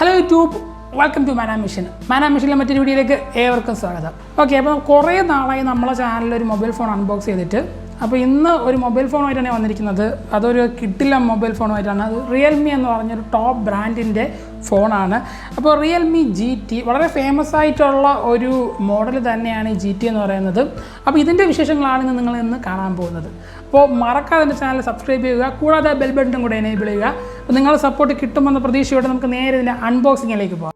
Hello YouTube, welcome to Mana Mission. Mana Mission മറ്റൊരു വീഡിയോയിലേക്ക് ഏവർക്കും സ്വാഗതം. ഓക്കെ, അപ്പോൾ കുറേ നാളായി നമ്മളെ ചാനലിൽ ഒരു മൊബൈൽ ഫോൺ അൺബോക്സ് ചെയ്തിട്ട്. അപ്പോൾ ഇന്ന് ഒരു മൊബൈൽ ഫോണുമായിട്ടാണ് വന്നിരിക്കുന്നത്. അതൊരു കിട്ടില്ല മൊബൈൽ ഫോണുമായിട്ടാണ്. അത് റിയൽമി എന്ന് പറഞ്ഞൊരു ടോപ്പ് ബ്രാൻഡിൻ്റെ ഫോണാണ്. അപ്പോൾ റിയൽമി GT വളരെ ഫേമസ് ആയിട്ടുള്ള ഒരു മോഡൽ തന്നെയാണ് ഈ GT എന്ന് പറയുന്നത്. അപ്പോൾ ഇതിൻ്റെ വിശേഷങ്ങളാണ് നിങ്ങൾ ഇന്ന് കാണാൻ പോകുന്നത്. അപ്പോൾ മറക്കാതെ എൻ്റെ ചാനൽ സബ്സ്ക്രൈബ് ചെയ്യുക, കൂടാതെ ബെൽ ബട്ടൺ കൂടെ എനേബിൾ ചെയ്യുക. അപ്പോൾ നിങ്ങളുടെ സപ്പോർട്ട് കിട്ടുമെന്ന പ്രതീക്ഷയോടെ നമുക്ക് നേരെ ഇതിൻ്റെ അൺബോക്സിങ്ങിലേക്ക് പോകാം.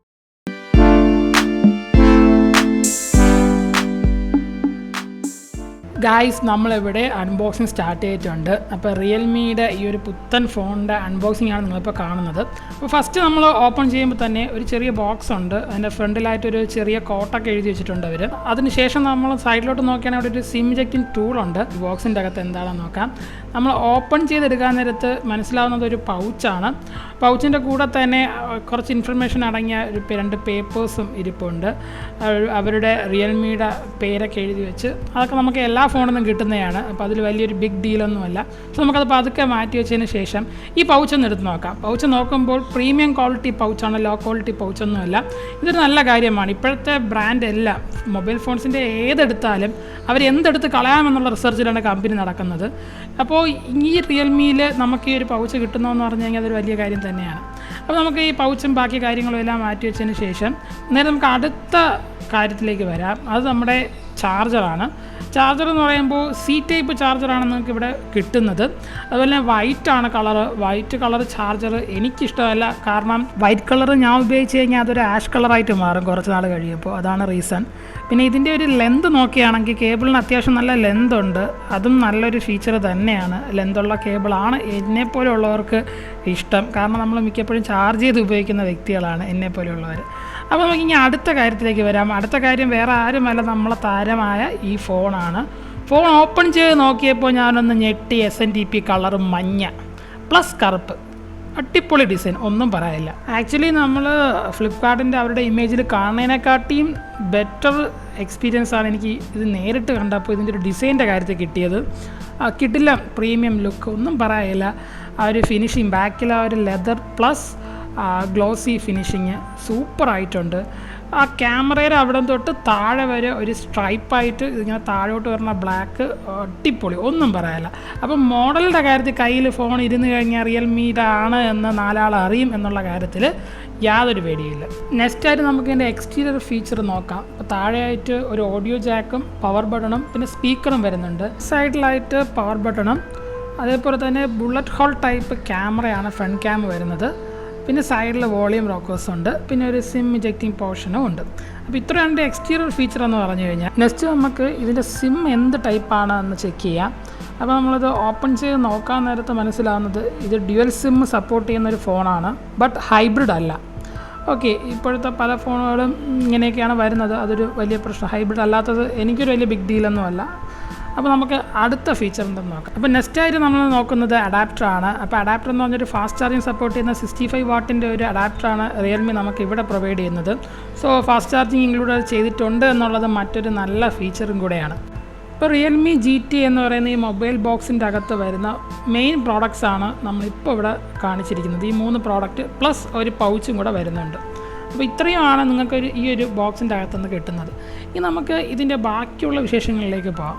ഗായ്സ്, നമ്മളിവിടെ അൺബോക്സിങ് സ്റ്റാർട്ട് ചെയ്തിട്ടുണ്ട്. അപ്പോൾ റിയൽമിയുടെ ഈ ഒരു പുത്തൻ ഫോണിൻ്റെ അൺബോക്സിംഗ് ആണ് നിങ്ങളിപ്പോൾ കാണുന്നത്. അപ്പോൾ ഫസ്റ്റ് നമ്മൾ ഓപ്പൺ ചെയ്യുമ്പോൾ തന്നെ ഒരു ചെറിയ ബോക്സ് ഉണ്ട്. അതിൻ്റെ ഫ്രണ്ടിലായിട്ടൊരു ചെറിയ കോട്ടൊക്കെ എഴുതി വെച്ചിട്ടുണ്ട് അവർ. അതിനുശേഷം നമ്മൾ സൈഡിലോട്ട് നോക്കിയാണെങ്കിൽ അവിടെ ഒരു സിം ഇജക്റ്റിംഗ് ടൂളുണ്ട്. ഈ ബോക്സിൻ്റെ അകത്ത് എന്താണെന്ന് നോക്കാം. നമ്മൾ ഓപ്പൺ ചെയ്തെടുക്കാൻ നേരത്ത് മനസ്സിലാവുന്നത് ഒരു പൗച്ചാണ്. പൗച്ചിൻ്റെ കൂടെ തന്നെ കുറച്ച് ഇൻഫർമേഷൻ അടങ്ങിയ ഒരു 2 പേപ്പേഴ്സും ഇരിപ്പുണ്ട്. അവരുടെ റിയൽമിയുടെ പേരൊക്കെ എഴുതി വെച്ച് അതൊക്കെ നമുക്ക് എല്ലാ ഫോണിൽ കിട്ടുന്നതാണ്. അപ്പോൾ അതിൽ വലിയൊരു ബിഗ് ഡീലൊന്നുമല്ല. സോ നമുക്കത് പതുക്കെ മാറ്റി വെച്ചതിന് ശേഷം ഈ പൗച്ചൊന്ന് എടുത്ത് നോക്കാം. പൗച്ച് നോക്കുമ്പോൾ പ്രീമിയം ക്വാളിറ്റി പൗച്ചാണ്, ലോ ക്വാളിറ്റി പൗച്ചൊന്നുമല്ല. ഇതൊരു നല്ല കാര്യമാണ്. ഇപ്പോഴത്തെ ബ്രാൻഡ് എല്ലാം മൊബൈൽ ഫോൺസിൻ്റെ ഏതെടുത്താലും അവരെന്തെടുത്ത് കളയാമെന്നുള്ള റിസർച്ചിലാണ് കമ്പനി നടക്കുന്നത്. അപ്പോൾ ഈ റിയൽമിയിൽ നമുക്ക് ഈ ഒരു പൗച്ച് കിട്ടുന്നതെന്ന് പറഞ്ഞു കഴിഞ്ഞാൽ അതൊരു വലിയ കാര്യം തന്നെയാണ്. അപ്പോൾ നമുക്ക് ഈ പൗച്ചും ബാക്കി കാര്യങ്ങളും എല്ലാം മാറ്റി വെച്ചതിന് ശേഷം നേരെ നമുക്ക് അടുത്ത കാര്യത്തിലേക്ക് വരാം. അത് നമ്മുടെ ചാർജറാണ്. ചാർജർ എന്ന് പറയുമ്പോൾ C ടൈപ്പ് ചാർജറാണ് നിങ്ങൾക്ക് ഇവിടെ കിട്ടുന്നത്. അതുപോലെ തന്നെ വൈറ്റാണ് കളറ്. വൈറ്റ് കളർ ചാർജർ എനിക്കിഷ്ടമല്ല. കാരണം വൈറ്റ് കളർ ഞാൻ ഉപയോഗിച്ച് കഴിഞ്ഞാൽ അതൊരു ആഷ് കളറായിട്ട് മാറും കുറച്ച് നാൾ കഴിയുമ്പോൾ. അതാണ് റീസൺ. പിന്നെ ഇതിൻ്റെ ഒരു ലെന്ത് നോക്കുകയാണെങ്കിൽ കേബിളിന് അത്യാവശ്യം നല്ല ലെന്ത് ഉണ്ട്. അതും നല്ലൊരു ഫീച്ചർ തന്നെയാണ്. ലെന്തുള്ള കേബിളാണ് എന്നെപ്പോലെയുള്ളവർക്ക് ഇഷ്ടം. കാരണം നമ്മൾ മിക്കപ്പോഴും ചാർജ് ചെയ്ത് ഉപയോഗിക്കുന്ന വ്യക്തികളാണ് എന്നെപ്പോലെയുള്ളവർ. അപ്പോൾ നമുക്കിനി അടുത്ത കാര്യത്തിലേക്ക് വരാം. അടുത്ത കാര്യം വേറെ ആരുമല്ല, നമ്മളെ താരമായ ഈ ഫോണാണ്. ഫോൺ ഓപ്പൺ ചെയ്ത് നോക്കിയപ്പോൾ ഞാനൊന്ന് ഞെട്ടി. SNTP കളർ മഞ്ഞ പ്ലസ് കറുപ്പ്, അടിപൊളി ഡിസൈൻ, ഒന്നും പറയാനില്ല. ആക്ച്വലി നമ്മൾ ഫ്ലിപ്കാർട്ടിൻ്റെ അവരുടെ ഇമേജിൽ കാണുന്നതിനെക്കാട്ടിയും ബെറ്റർ എക്സ്പീരിയൻസ് ആണ് എനിക്ക് ഇത് നേരിട്ട് കണ്ടപ്പോൾ ഇതിൻ്റെ ഒരു ഡിസൈൻ്റെ കാര്യത്തിൽ കിട്ടിയത്. കിട്ടില്ല പ്രീമിയം ലുക്ക്, ഒന്നും പറയാനില്ല. ആ ഒരു ഫിനിഷിങ് ബാക്കിൽ ആ ഒരു ലെതർ പ്ലസ് ഗ്ലോസി ഫിനിഷിങ് സൂപ്പറായിട്ടുണ്ട്. ആ ക്യാമറയുടെ അവിടെ തൊട്ട് താഴെ വരെ ഒരു സ്ട്രൈപ്പായിട്ട് ഇങ്ങനെ താഴോട്ട് വരുന്ന ബ്ലാക്ക് അടിപൊളി, ഒന്നും പറയാനില്ല. അപ്പം മോഡലിൻ്റെ കാര്യത്തിൽ കയ്യിൽ ഫോൺ ഇരുന്ന് കഴിഞ്ഞാൽ റിയൽമിയുടെ ആണ് എന്ന് 4 ആൾ അറിയും എന്നുള്ള കാര്യത്തിൽ യാതൊരു പേടിയില്ല. നെക്സ്റ്റായിട്ട് നമുക്ക് ഇതിൻ്റെ എക്സ്റ്റീരിയർ ഫീച്ചർ നോക്കാം. അപ്പോൾ താഴെയായിട്ട് ഒരു ഓഡിയോ ജാക്കും പവർ ബട്ടണും പിന്നെ സ്പീക്കറും വരുന്നുണ്ട്. സൈഡിലായിട്ട് പവർ ബട്ടണും അതേപോലെ തന്നെ ബുള്ളറ്റ് ഹോൾ ടൈപ്പ് ക്യാമറയാണ് ഫ്രണ്ട് ക്യാം വരുന്നത്. പിന്നെ സൈഡിൽ വോളിയം റോക്കേഴ്സ് ഉണ്ട്. പിന്നെ ഒരു സിം ഇജക്റ്റിംഗ് പോർഷനും ഉണ്ട്. അപ്പോൾ ഇത്രയാണ് എൻ്റെ എക്സ്റ്റീരിയർ ഫീച്ചർ എന്ന് പറഞ്ഞു കഴിഞ്ഞാൽ. നെക്സ്റ്റ് നമുക്ക് ഇതിൻ്റെ സിം എന്ത് ടൈപ്പാണ് എന്ന് ചെക്ക് ചെയ്യാം. അപ്പോൾ നമ്മളിത് ഓപ്പൺ ചെയ്ത് നോക്കാൻ നേരത്ത് മനസ്സിലാവുന്നത് ഇത് ഡ്യുവൽ സിം സപ്പോർട്ട് ചെയ്യുന്നൊരു ഫോണാണ്, ബട്ട് ഹൈബ്രിഡ് അല്ല. ഓക്കെ, ഇപ്പോഴത്തെ പല ഫോണുകളും ഇങ്ങനെയൊക്കെയാണ് വരുന്നത്. അതൊരു വലിയ പ്രശ്നം. ഹൈബ്രിഡ് അല്ലാത്തത് എനിക്കൊരു വലിയ ബിഗ് ഡീലൊന്നുമല്ല. അപ്പോൾ നമുക്ക് അടുത്ത ഫീച്ചർ ഉണ്ടെന്ന് നോക്കാം. അപ്പോൾ നെക്സ്റ്റായിട്ട് നമ്മൾ നോക്കുന്നത് അഡാപ്റ്ററാണ്. അപ്പോൾ അഡാപ്റ്റർ എന്ന് പറഞ്ഞൊരു ഫാസ്റ്റ് ചാർജിങ് സപ്പോർട്ട് ചെയ്യുന്ന 65 വാട്ടിൻ്റെ ഒരു അഡാപ്റ്ററാണ് റിയൽമി നമുക്ക് ഇവിടെ പ്രൊവൈഡ് ചെയ്യുന്നത്. സോ ഫാസ്റ്റ് ചാർജിങ് ഇൻക്ലൂഡ് ചെയ്തിട്ടുണ്ട് എന്നുള്ളത് മറ്റൊരു നല്ല ഫീച്ചറും കൂടെയാണ്. ഇപ്പോൾ റിയൽമി GT എന്ന് പറയുന്ന ഈ മൊബൈൽ ബോക്സിൻ്റെ അകത്ത് വരുന്ന മെയിൻ പ്രോഡക്റ്റ്സ് ആണ് നമ്മളിപ്പോൾ ഇവിടെ കാണിച്ചിരിക്കുന്നത്. ഈ 3 പ്രോഡക്റ്റ് പ്ലസ് ഒരു പൗച്ചും കൂടെ വരുന്നുണ്ട്. അപ്പോൾ ഇത്രയുമാണ് നിങ്ങൾക്ക് ഈ ഒരു ബോക്സിൻ്റെ അകത്തുനിന്ന് കിട്ടുന്നത്. ഇനി നമുക്ക് ഇതിൻ്റെ ബാക്കിയുള്ള വിശേഷങ്ങളിലേക്ക് പോകാം.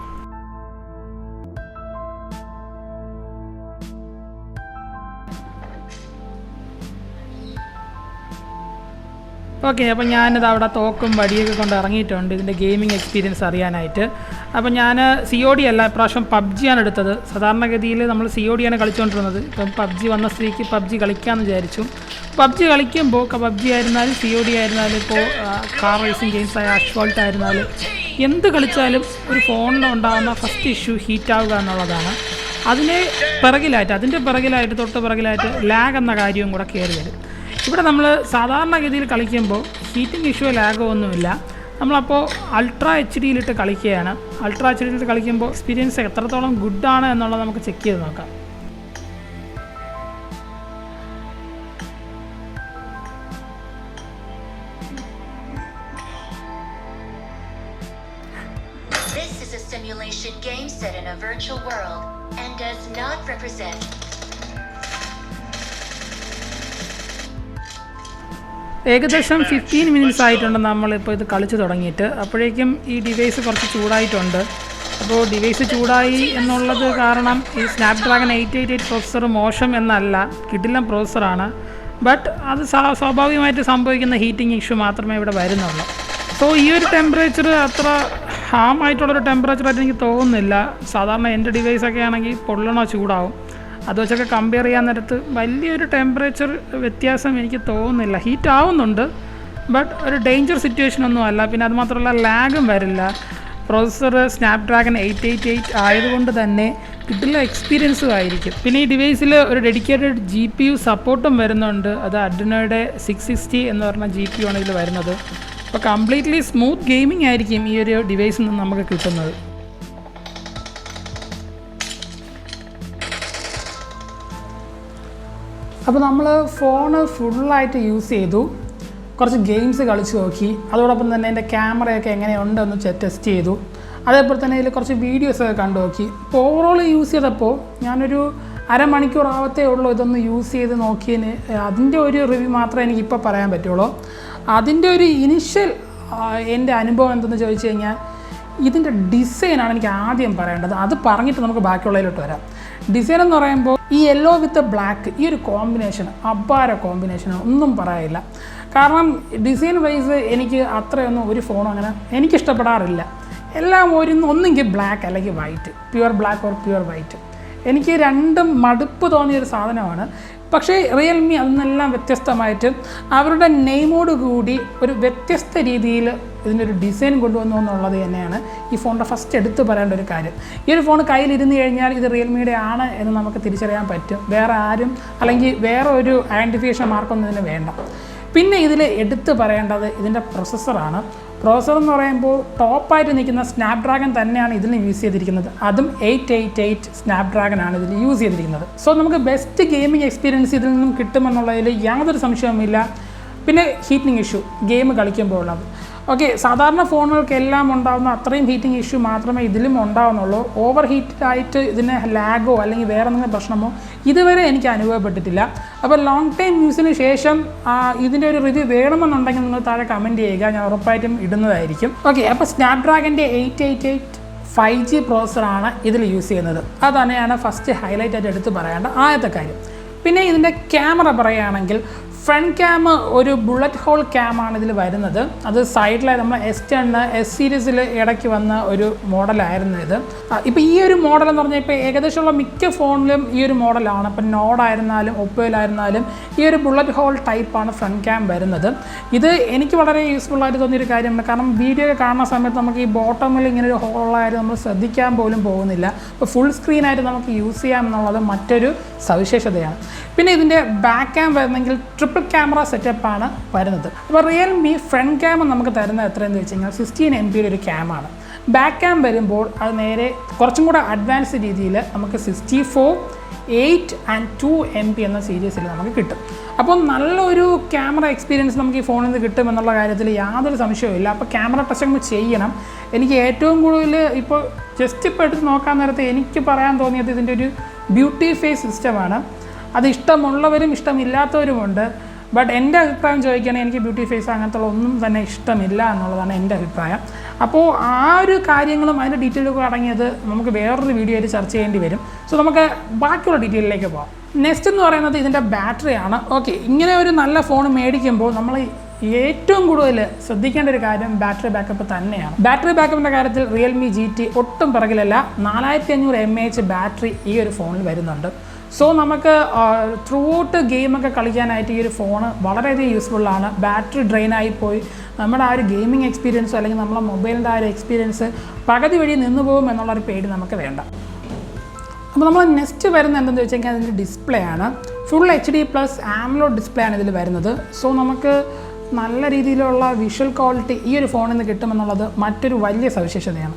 ഓക്കെ, അപ്പോൾ ഞാനിത് അവിടെ തോക്കും വടിയൊക്കെ കൊണ്ട് ഇറങ്ങിയിട്ടുണ്ട് ഇതിൻ്റെ ഗെയിമിംഗ് എക്സ്പീരിയൻസ് അറിയാനായിട്ട്. അപ്പോൾ ഞാൻ COD അല്ല, ഇപ്രാവശ്യം PUBG ആണ് എടുത്തത്. സാധാരണഗതിയിൽ നമ്മൾ COD ആണ് കളിച്ചുകൊണ്ടിരുന്നത്. ഇപ്പം PUBG വന്ന സ്ഥിതിക്ക് PUBG കളിക്കാമെന്ന് വിചാരിച്ചു. PUBG കളിക്കുമ്പോൾ PUBG ആയിരുന്നാലും COD ആയിരുന്നാലും ഇപ്പോൾ കാർ റേസിംഗ് ഗെയിംസ് ആയ അഷ്വാൾട്ട് ആയിരുന്നാലും എന്ത് കളിച്ചാലും ഒരു ഫോണിൽ ഉണ്ടാകുന്ന ഫസ്റ്റ് ഇഷ്യൂ ഹീറ്റാവുക എന്നുള്ളതാണ്. അതിൻ്റെ പിറകിലായിട്ട് തൊട്ട് പിറകിലായിട്ട് ലാഗ് എന്ന കാര്യവും കൂടെ കയറി വരും. ഇവിടെ നമ്മൾ സാധാരണഗതിയിൽ കളിക്കുമ്പോൾ ഹീറ്റിംഗ് ഇഷ്യൂ ലാഗോ ഒന്നുമില്ല. നമ്മളപ്പോൾ അൾട്രാ HD കളിക്കുകയാണ്. അൾട്രാ HD കളിക്കുമ്പോൾ എക്സ്പീരിയൻസ് എത്രത്തോളം ഗുഡാണ് എന്നുള്ളത് നമുക്ക് ചെക്ക് ചെയ്ത് നോക്കാം. This is a simulation game set in a virtual world and does not represent ഏകദേശം 15 മിനിറ്റ്സ് ആയിട്ടുണ്ട് നമ്മളിപ്പോൾ ഇത് കളിച്ച് തുടങ്ങിയിട്ട്. അപ്പോഴേക്കും ഈ ഡിവൈസ് കുറച്ച് ചൂടായിട്ടുണ്ട്. അപ്പോൾ ഡിവൈസ് ചൂടായി എന്നുള്ളത് കാരണം ഈ സ്നാപ്ഡ്രാഗൺ 888 പ്രോസസ്സർ മോശം എന്നല്ല, കിടിലൻ പ്രോസസ്സറാണ്. ബട്ട് അത് സ്വാഭാവികമായിട്ട് സംഭവിക്കുന്ന ഹീറ്റിംഗ് ഇഷ്യൂ മാത്രമേ ഇവിടെ വരുന്നുള്ളൂ. സോ ഈ ഒരു ടെമ്പറേച്ചർ അത്ര ഹാമായിട്ടുള്ളൊരു ടെമ്പറേച്ചറായിട്ട് എനിക്ക് തോന്നുന്നില്ല. സാധാരണ എൻ്റെ ഡിവൈസൊക്കെ ആണെങ്കിൽ പൊള്ളണോ ചൂടാവും. അത് വെച്ചൊക്കെ കമ്പയർ ചെയ്യാൻ നേരത്ത് വലിയൊരു ടെമ്പറേച്ചർ വ്യത്യാസം എനിക്ക് തോന്നുന്നില്ല. ഹീറ്റ് ആവുന്നുണ്ട്, ബട്ട് ഒരു ഡേഞ്ചർ സിറ്റുവേഷൻ ഒന്നും അല്ല. പിന്നെ അതുമാത്രമല്ല ലാഗും വരില്ല. പ്രോസസ്സർ സ്നാപ്ഡ്രാഗൺ 888 ആയതുകൊണ്ട് തന്നെ കിട്ടുന്ന എക്സ്പീരിയൻസും ആയിരിക്കും. പിന്നെ ഈ ഡിവൈസിൽ ഒരു ഡെഡിക്കേറ്റഡ് GPU സപ്പോർട്ടും വരുന്നുണ്ട്. അത് അഡ്രിനോയുടെ 660 എന്ന് പറഞ്ഞ GPU ആണ് ഇതിൽ വരുന്നത്. അപ്പോൾ കംപ്ലീറ്റ്ലി സ്മൂത്ത് ഗെയിമിംഗ് ആയിരിക്കും ഈ ഒരു ഡിവൈസിൽ നിന്ന് നമുക്ക് കിട്ടുന്നത്. അപ്പോൾ നമ്മൾ ഫോണ് ഫുള്ളായിട്ട് യൂസ് ചെയ്തു, കുറച്ച് ഗെയിംസ് കളിച്ച് നോക്കി. അതോടൊപ്പം തന്നെ എൻ്റെ ക്യാമറയൊക്കെ എങ്ങനെയുണ്ടെന്ന് ടെസ്റ്റ് ചെയ്തു. അതേപോലെ തന്നെ ഇതിൽ കുറച്ച് വീഡിയോസൊക്കെ കണ്ടു നോക്കി. ഇപ്പോൾ ഓവറോൾ യൂസ് ചെയ്തപ്പോൾ ഞാനൊരു അരമണിക്കൂർ ആവത്തേ ഉള്ളൂ ഇതൊന്ന് യൂസ് ചെയ്ത് നോക്കിയതിന്. അതിൻ്റെ ഒരു റിവ്യൂ മാത്രമേ എനിക്കിപ്പോൾ പറയാൻ പറ്റുള്ളൂ. അതിൻ്റെ ഒരു ഇനിഷ്യൽ എൻ്റെ അനുഭവം എന്തെന്ന് ചോദിച്ചു കഴിഞ്ഞാൽ ഇതിൻ്റെ ഡിസൈനാണ് എനിക്ക് ആദ്യം പറയേണ്ടത്. അത് പറഞ്ഞിട്ട് നമുക്ക് ബാക്കിയുള്ളതിലോട്ട് വരാം. ഡിസൈൻ എന്ന് പറയുമ്പോൾ ഈ യെല്ലോ വിത്ത് ബ്ലാക്ക്, ഈ ഒരു കോമ്പിനേഷൻ അപാര കോമ്പിനേഷനാണ്, ഒന്നും പറയാനില്ല. കാരണം ഡിസൈൻ വൈസ് എനിക്ക് അത്രയൊന്നും ഒരു ഫോണും അങ്ങനെ എനിക്കിഷ്ടപ്പെടാറില്ല. എല്ലാം ഒന്നെങ്കിൽ ബ്ലാക്ക് അല്ലെങ്കിൽ white, pure black or pure white. എനിക്ക് രണ്ടും മടുപ്പ് തോന്നിയൊരു സാധനമാണ്. പക്ഷേ റിയൽമി അതിനെല്ലാം വ്യത്യസ്തമായിട്ട് അവരുടെ നെയിമോട് കൂടി ഒരു വ്യത്യസ്ത രീതിയിൽ ഇതിൻ്റെ ഒരു ഡിസൈൻ കൊണ്ടുവന്നു എന്നുള്ളത് തന്നെയാണ് ഈ ഫോണിൻ്റെ ഫസ്റ്റ് എടുത്ത് പറയേണ്ട ഒരു കാര്യം. ഈ ഒരു ഫോൺ കയ്യിലിരുന്ന് കഴിഞ്ഞാൽ ഇത് റിയൽമിയുടെ ആണ് എന്ന് നമുക്ക് തിരിച്ചറിയാൻ പറ്റും. വേറെ ആരും അല്ലെങ്കിൽ വേറെ ഒരു ഐഡൻറ്റിഫിക്കേഷൻ മാർക്കൊന്നും ഇതിന് വേണ്ട. പിന്നെ ഇതിൽ എടുത്ത് പറയേണ്ടത് ഇതിൻ്റെ പ്രോസസ്സറാണ്. പ്രോസസ്സർ എന്ന് പറയുമ്പോൾ ടോപ്പായിട്ട് നിൽക്കുന്ന സ്നാപ്ഡ്രാഗൺ തന്നെയാണ് ഇതിന് യൂസ് ചെയ്തിരിക്കുന്നത്. അതും 888 സ്നാപ്ഡ്രാഗൺ ആണ് ഇതിൽ യൂസ് ചെയ്തിരിക്കുന്നത്. സോ നമുക്ക് ബെസ്റ്റ് ഗെയിമിംഗ് എക്സ്പീരിയൻസ് ഇതിൽ നിന്നും കിട്ടുമെന്നുള്ളതിൽ യാതൊരു സംശയവുമില്ല. പിന്നെ ഹീറ്റിംഗ് ഇഷ്യൂ ഗെയിം കളിക്കുമ്പോൾ ഉള്ളത് ഓക്കെ, സാധാരണ ഫോണുകൾക്കെല്ലാം ഉണ്ടാകുന്ന അത്രയും ഹീറ്റിംഗ് ഇഷ്യൂ മാത്രമേ ഇതിലും ഉണ്ടാകുന്നുള്ളൂ. ഓവർ ഹീറ്റായിട്ട് ഇതിന് ലാഗോ അല്ലെങ്കിൽ വേറെ എന്തെങ്കിലും പ്രശ്നമോ ഇതുവരെ എനിക്ക് അനുഭവപ്പെട്ടിട്ടില്ല. അപ്പോൾ ലോങ് ടൈം യൂസിന് ശേഷം ഇതിൻ്റെ ഒരു റിവ്യൂ വേണമെന്നുണ്ടെങ്കിൽ നിങ്ങൾ താഴെ കമൻറ്റ് ചെയ്യുക, ഞാൻ ഉറപ്പായിട്ടും ഇടുന്നതായിരിക്കും. ഓക്കെ, അപ്പോൾ സ്നാപ്ഡ്രാഗൻ്റെ 888 5G പ്രോസസ്സറാണ് ഇതിൽ യൂസ് ചെയ്യുന്നത്. അത് തന്നെയാണ് ഫസ്റ്റ് ഹൈലൈറ്റ് ആയിട്ട് എടുത്ത് പറയേണ്ട ആദ്യത്തെ കാര്യം. പിന്നെ ഇതിൻ്റെ ക്യാമറ പറയുകയാണെങ്കിൽ ഫ്രണ്ട് ക്യാം ഒരു ബുള്ളറ്റ് ഹോൾ ക്യാമാണ് ഇതിൽ വരുന്നത്. അത് സൈഡിലായി നമ്മൾ S10 S സീരീസിൽ ഇടയ്ക്ക് വന്ന ഒരു മോഡലായിരുന്നു ഇത്. ഇപ്പോൾ ഈ ഒരു മോഡൽ എന്ന് പറഞ്ഞാൽ ഇപ്പോൾ ഏകദേശമുള്ള മിക്ക ഫോണിലും ഈ ഒരു മോഡലാണ്. ഇപ്പം നോഡായിരുന്നാലും ഒപ്പോയിലായിരുന്നാലും ഈ ഒരു ബുള്ളറ്റ് ഹോൾ ടൈപ്പാണ് ഫ്രണ്ട് ക്യാം വരുന്നത്. ഇത് എനിക്ക് വളരെ യൂസ്ഫുള്ളായിട്ട് തോന്നിയൊരു കാര്യമാണ്. കാരണം വീഡിയോ കാണുന്ന സമയത്ത് നമുക്ക് ഈ ബോട്ടമിൽ ഇങ്ങനെ ഒരു ഹോളായിട്ട് നമ്മൾ ശ്രദ്ധിക്കാൻ പോലും പോകുന്നില്ല. അപ്പോൾ ഫുൾ സ്ക്രീനായിട്ട് നമുക്ക് യൂസ് ചെയ്യാം എന്നുള്ളത് മറ്റൊരു സവിശേഷതയാണ്. പിന്നെ ഇതിൻ്റെ ബാക്ക് ക്യാം വരുന്നെങ്കിൽ ട്രിപ്പിൾ ക്യാമറ സെറ്റപ്പാണ് വരുന്നത്. അപ്പോൾ റിയൽമി ഫ്രണ്ട് ക്യാം നമുക്ക് തരുന്നത് എത്രയെന്ന് വെച്ച് കഴിഞ്ഞാൽ 16 MB ഒരു ക്യാമാണ്. ബാക്ക് ക്യാം വരുമ്പോൾ അത് നേരെ കുറച്ചും കൂടെ അഡ്വാൻസ് രീതിയിൽ നമുക്ക് 64, 8 and 2 MB എന്ന സീരീസിൽ നമുക്ക് കിട്ടും. അപ്പോൾ നല്ലൊരു ക്യാമറ എക്സ്പീരിയൻസ് നമുക്ക് ഈ ഫോണിൽ നിന്ന് കിട്ടുമെന്നുള്ള കാര്യത്തിൽ യാതൊരു സംശയവുമില്ല. അപ്പോൾ ക്യാമറ ടെസ്റ്റ് നമ്മൾ ചെയ്യണം. എനിക്ക് ഏറ്റവും കൂടുതൽ ഇപ്പോൾ ജസ്റ്റ് ഇപ്പോൾ എടുത്ത് നോക്കാൻ നേരത്തെ എനിക്ക് പറയാൻ തോന്നിയത് ഇതിൻ്റെ ഒരു ബ്യൂട്ടി ഫേസ് സിസ്റ്റമാണ്. അത് ഇഷ്ടമുള്ളവരും ഇഷ്ടമില്ലാത്തവരുമുണ്ട്. ബട്ട് എൻ്റെ അഭിപ്രായം ചോദിക്കുകയാണെങ്കിൽ എനിക്ക് ബ്യൂട്ടി ഫേസ് അങ്ങനത്തെ ഒന്നും തന്നെ ഇഷ്ടമില്ല എന്നുള്ളതാണ് എൻ്റെ അഭിപ്രായം. അപ്പോൾ ആ ഒരു കാര്യങ്ങളും അതിൻ്റെ ഡീറ്റെയിലൊക്കെ അടങ്ങിയത് നമുക്ക് വേറൊരു വീഡിയോയിൽ ചർച്ച ചെയ്യേണ്ടി വരും. സോ നമുക്ക് ബാക്കിയുള്ള ഡീറ്റെയിലേക്ക് പോകാം. നെക്സ്റ്റ് എന്ന് പറയുന്നത് ഇതിൻ്റെ ബാറ്ററിയാണ്. ഓക്കെ, ഇങ്ങനെ ഒരു നല്ല ഫോൺ മേടിക്കുമ്പോൾ നമ്മൾ ഏറ്റവും കൂടുതൽ ശ്രദ്ധിക്കേണ്ട ഒരു കാര്യം ബാറ്ററി ബാക്കപ്പ് തന്നെയാണ്. ബാറ്ററി ബാക്കപ്പിൻ്റെ കാര്യത്തിൽ റിയൽമി GT ഒട്ടും പിറകിലല്ല. 4500 mAh ബാറ്ററി ഈ ഒരു ഫോണിൽ വരുന്നുണ്ട്. സോ നമുക്ക് ത്രൂ ഔട്ട് ഗെയിമൊക്കെ കളിക്കാനായിട്ട് ഈ ഒരു ഫോണ് വളരെയധികം യൂസ്ഫുള്ളാണ്. ബാറ്ററി ഡ്രെയിനായി പോയി നമ്മുടെ ആ ഒരു ഗെയിമിംഗ് എക്സ്പീരിയൻസോ അല്ലെങ്കിൽ നമ്മളെ മൊബൈലിൻ്റെ ആ ഒരു എക്സ്പീരിയൻസ് പകുതി വഴി നിന്ന് പോകും എന്നുള്ളൊരു പേടി നമുക്ക് വേണ്ട. അപ്പോൾ നമ്മൾ നെക്സ്റ്റ് വരുന്നത് എന്തെന്ന് വെച്ച് കഴിഞ്ഞാൽ അതിൻ്റെ ഡിസ്പ്ലേ ആണ്. ഫുൾ HD+ AMOLED ഡിസ്പ്ലേ ആണ് ഇതിൽ വരുന്നത്. സോ നമുക്ക് നല്ല രീതിയിലുള്ള വിഷ്വൽ ക്വാളിറ്റി ഈ ഒരു ഫോണിൽ നിന്ന് കിട്ടുമെന്നുള്ളത് മറ്റൊരു വലിയ സവിശേഷതയാണ്.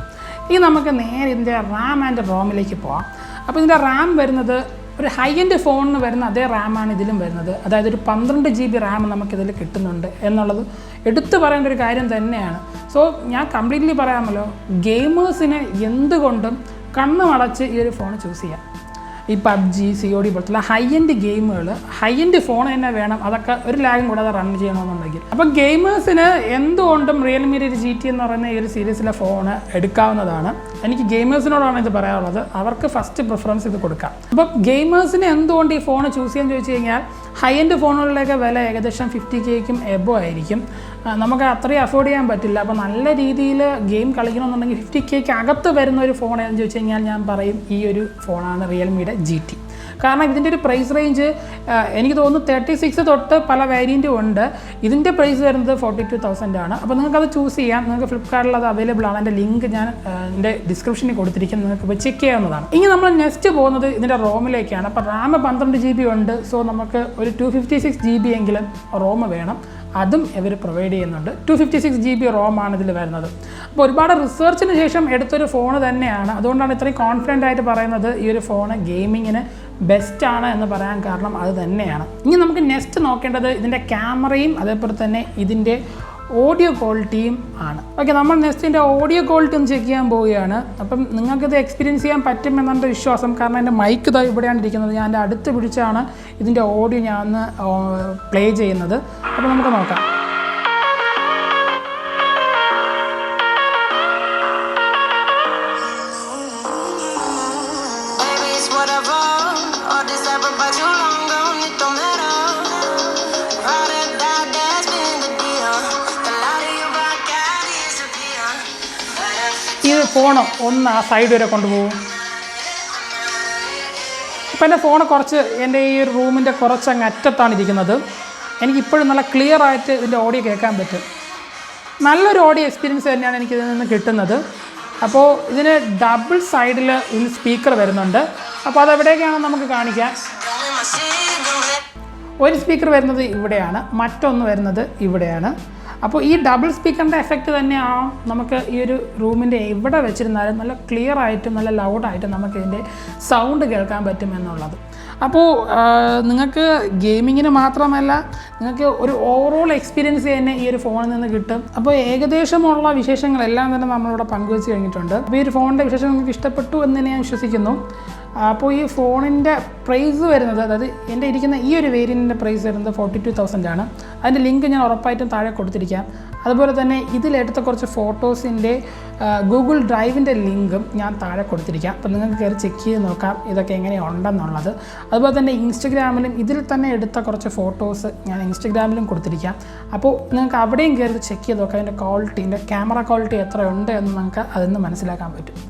ഇനി നമുക്ക് നേരെ ഇതിൻ്റെ റാം ആൻഡ് റോമിലേക്ക് പോകാം. അപ്പോൾ ഇതിൻ്റെ റാം വരുന്നത് ഒരു ഹൈ എൻഡ് ഫോണിന് വരുന്ന അതേ റാമാണ് ഇതിലും വരുന്നത്. അതായത് ഒരു 12 GB റാം നമുക്കിതിൽ കിട്ടുന്നുണ്ട് എന്നുള്ളത് എടുത്തു പറയേണ്ട ഒരു കാര്യം തന്നെയാണ്. സോ ഞാൻ കംപ്ലീറ്റ്ലി പറയാമല്ലോ, ഗെയിമേഴ്സിന് എന്തുകൊണ്ടും കണ്ണുമടച്ച് ഈ ഒരു ഫോൺ ചൂസ് ചെയ്യാം. ഈ പബ്ജി COD പോലത്തുള്ള ഹൈ എൻഡ് ഗെയിമുകൾ ഹൈ എൻഡ് ഫോൺ തന്നെ വേണം, അതൊക്കെ ഒരു ലാഗും കൂടാതെ റൺ ചെയ്യണമെന്നുണ്ടെങ്കിൽ. അപ്പം ഗെയിമേഴ്സിന് എന്തുകൊണ്ടും റിയൽമിയുടെ ഒരു GT എന്ന് പറയുന്ന ഈ ഒരു സീരീസിലെ ഫോൺ എടുക്കാവുന്നതാണ്. എനിക്ക് ഗെയിമേഴ്സിനോടാണ് ഇത് പറയാനുള്ളത്. അവർക്ക് ഫസ്റ്റ് പ്രിഫറൻസ് ഇത് കൊടുക്കാം. അപ്പം ഗെയിമേഴ്സിന് എന്തുകൊണ്ട് ഈ ഫോൺ ചൂസ് ചെയ്യാൻ ചോദിച്ചു കഴിഞ്ഞാൽ ഹൈ എൻഡ് ഫോണുകളുടെയൊക്കെ വില ഏകദേശം 50Kക്കും എബോ ആയിരിക്കും. നമുക്ക് അത്രയും അഫോർഡ് ചെയ്യാൻ പറ്റില്ല. അപ്പോൾ നല്ല രീതിയിൽ ഗെയിം കളിക്കണമെന്നുണ്ടെങ്കിൽ 50Kക്ക് അകത്ത് വരുന്ന ഒരു ഫോൺ ഏതെന്ന് ചോദിച്ചു കഴിഞ്ഞാൽ ഞാൻ പറയും ഈ ഒരു ഫോണാണ് റിയൽമിയുടെ GT. കാരണം ഇതിൻ്റെ ഒരു പ്രൈസ് റേഞ്ച് എനിക്ക് തോന്നുന്നു 36 തൊട്ട് പല വേരിയൻറ്റും ഉണ്ട്. ഇതിൻ്റെ പ്രൈസ് വരുന്നത് 42,000 ആണ്. അപ്പോൾ നിങ്ങൾക്കത് ചൂസ് ചെയ്യാം. നിങ്ങൾക്ക് ഫ്ലിപ്കാർട്ടിൽ അത് അവൈലബിൾ ആണ്. എൻ്റെ ലിങ്ക് ഞാൻ എൻ്റെ ഡിസ്ക്രിപ്ഷനിൽ കൊടുത്തിരിക്കും, നിങ്ങൾക്ക് ഇപ്പോൾ ചെക്ക് ചെയ്യാവുന്നതാണ്. ഇനി നമ്മൾ നെക്സ്റ്റ് പോകുന്നത് ഇതിൻ്റെ റോമിലേക്കാണ്. അപ്പോൾ RAM 12 GB ഉണ്ട്. സോ നമുക്ക് ഒരു 256 GB എങ്കിലും റോം വേണം. അതും ഇവർ പ്രൊവൈഡ് ചെയ്യുന്നുണ്ട്. 256 GB റോമാണ് ഇതിൽ വരുന്നത്. അപ്പോൾ ഒരുപാട് റിസർച്ചിന് ശേഷം എടുത്തൊരു ഫോൺ തന്നെയാണ്. അതുകൊണ്ടാണ് ഇത്രയും കോൺഫിഡൻ്റ് ആയിട്ട് പറയുന്നത് ഈ ഒരു ഫോണ് ഗെയിമിങ്ങിന് ബെസ്റ്റാണ് എന്ന് പറയാൻ കാരണം അത് തന്നെയാണ്. ഇനി നമുക്ക് നെക്സ്റ്റ് നോക്കേണ്ടത് ഇതിൻ്റെ ക്യാമറയും അതേപോലെ തന്നെ ഇതിൻ്റെ ഓഡിയോ ക്വാളിറ്റിയും ആണ്. ഓക്കെ, നമ്മൾ നെക്സ്റ്റിൻ്റെ ഓഡിയോ ക്വാളിറ്റി ഒന്ന് ചെക്ക് ചെയ്യാൻ പോവുകയാണ്. അപ്പം നിങ്ങൾക്കിത് എക്സ്പീരിയൻസ് ചെയ്യാൻ പറ്റുമെന്നെൻ്റെ വിശ്വാസം. കാരണം എൻ്റെ മൈക്ക് ഇതാ ഇവിടെയാണ് ഇരിക്കുന്നത്. ഞാൻ എൻ്റെ അടുത്ത് പിടിച്ചാണ് ഇതിൻ്റെ ഓഡിയോ ഞാൻ ഒന്ന് പ്ലേ ചെയ്യുന്നത്. അപ്പോൾ നമുക്ക് നോക്കാം. ഈ ഫോൺ ഒന്ന് ആ സൈഡ് വരെ കൊണ്ടുപോകും. ഇപ്പോൾ എൻ്റെ ഫോൺ കുറച്ച് എൻ്റെ ഈ ഒരു റൂമിൻ്റെ കുറച്ചങ്ങ് അറ്റത്താണ് ഇരിക്കുന്നത്. എനിക്കിപ്പോഴും നല്ല ക്ലിയർ ആയിട്ട് ഇതിൻ്റെ ഓഡിയോ കേൾക്കാൻ പറ്റും. നല്ലൊരു ഓഡിയോ എക്സ്പീരിയൻസ് തന്നെയാണ് എനിക്കിതിൽ നിന്ന് കിട്ടുന്നത്. അപ്പോൾ ഇതിന് ഡബിൾ സൈഡിൽ ഇതിന് സ്പീക്കർ വരുന്നുണ്ട്. അപ്പോൾ അതെവിടേക്കാണെന്ന് നമുക്ക് കാണിക്കാം. ഒരു സ്പീക്കർ വരുന്നത് ഇവിടെയാണ്, മറ്റൊന്ന് വരുന്നത് ഇവിടെയാണ്. അപ്പോൾ ഈ ഡബിൾ സ്പീക്കറിൻ്റെ എഫക്റ്റ് തന്നെയാണ് നമുക്ക് ഈ ഒരു റൂമിൻ്റെ എവിടെ വെച്ചിരുന്നാലും നല്ല ക്ലിയർ ആയിട്ടും നല്ല ലൗഡായിട്ടും നമുക്ക് ഇതിൻ്റെ സൗണ്ട് കേൾക്കാൻ പറ്റുമെന്നുള്ളത്. അപ്പോൾ നിങ്ങൾക്ക് ഗെയിമിങ്ങിന് മാത്രമല്ല നിങ്ങൾക്ക് ഒരു ഓവറോൾ എക്സ്പീരിയൻസ് തന്നെ ഈ ഒരു ഫോണിൽ നിന്ന് കിട്ടും. അപ്പോൾ ഏകദേശമുള്ള വിശേഷങ്ങളെല്ലാം തന്നെ നമ്മളിവിടെ പങ്കുവെച്ച് കഴിഞ്ഞിട്ടുണ്ട്. അപ്പോൾ ഈ ഒരു ഫോണിൻ്റെ വിശേഷം നിങ്ങൾക്ക് ഇഷ്ടപ്പെട്ടു എന്ന് തന്നെ ഞാൻ വിശ്വസിക്കുന്നു. അപ്പോൾ ഈ ഫോണിൻ്റെ പ്രൈസ് വരുന്നത്, അതായത് എൻ്റെ ഇരിക്കുന്ന ഈ ഒരു വേരിയൻറ്റിൻ്റെ പ്രൈസ് വരുന്നത് 42,000 ആണ്. അതിൻ്റെ ലിങ്ക് ഞാൻ ഉറപ്പായിട്ടും താഴെ കൊടുത്തിരിക്കാം. അതുപോലെ തന്നെ ഇതിലെടുത്ത കുറച്ച് ഫോട്ടോസിൻ്റെ ഗൂഗിൾ ഡ്രൈവിൻ്റെ ലിങ്കും ഞാൻ താഴെ കൊടുത്തിരിക്കാം. അപ്പോൾ നിങ്ങൾക്ക് കയറി ചെക്ക് ചെയ്ത് നോക്കാം ഇതൊക്കെ എങ്ങനെയുണ്ടെന്നുള്ളത്. അതുപോലെ തന്നെ ഇൻസ്റ്റഗ്രാമിലും ഇതിൽ തന്നെ എടുത്ത കുറച്ച് ഫോട്ടോസ് ഞാൻ ഇൻസ്റ്റഗ്രാമിലും കൊടുത്തിരിക്കാം. അപ്പോൾ നിങ്ങൾക്ക് അവിടെയും കയറി ചെക്ക് ചെയ്ത് നോക്കാം അതിൻ്റെ ക്വാളിറ്റീൻ്റെ ക്യാമറ ക്വാളിറ്റി എത്ര ഉണ്ട് എന്ന് നമുക്ക് അതിൽ നിന്ന് മനസ്സിലാക്കാൻ പറ്റും.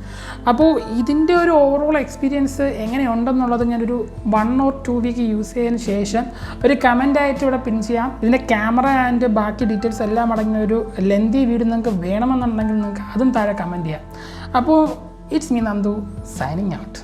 അപ്പോൾ ഇതിൻ്റെ ഒരു ഓവറോൾ എക്സ്പീരിയൻസ് എങ്ങനെയുണ്ടെന്നുള്ളത് ഞാനൊരു 1 or 2 വീക്ക് യൂസ് ചെയ്തതിന് ശേഷം ഒരു കമൻ്റായിട്ട് ഇവിടെ പിൻ ചെയ്യാം. ഇതിൻ്റെ ക്യാമറ ആൻഡ് ബാക്കി ഡീറ്റെയിൽസ് എല്ലാം അടങ്ങിയ ഒരു ലെന്തി വീഡിയോ നിങ്ങൾക്ക് വേണമെന്നുണ്ടെങ്കിൽ നിങ്ങൾക്ക് അതും താഴെ കമൻറ്റ് ചെയ്യാം. അപ്പോൾ it's me Nandu signing out.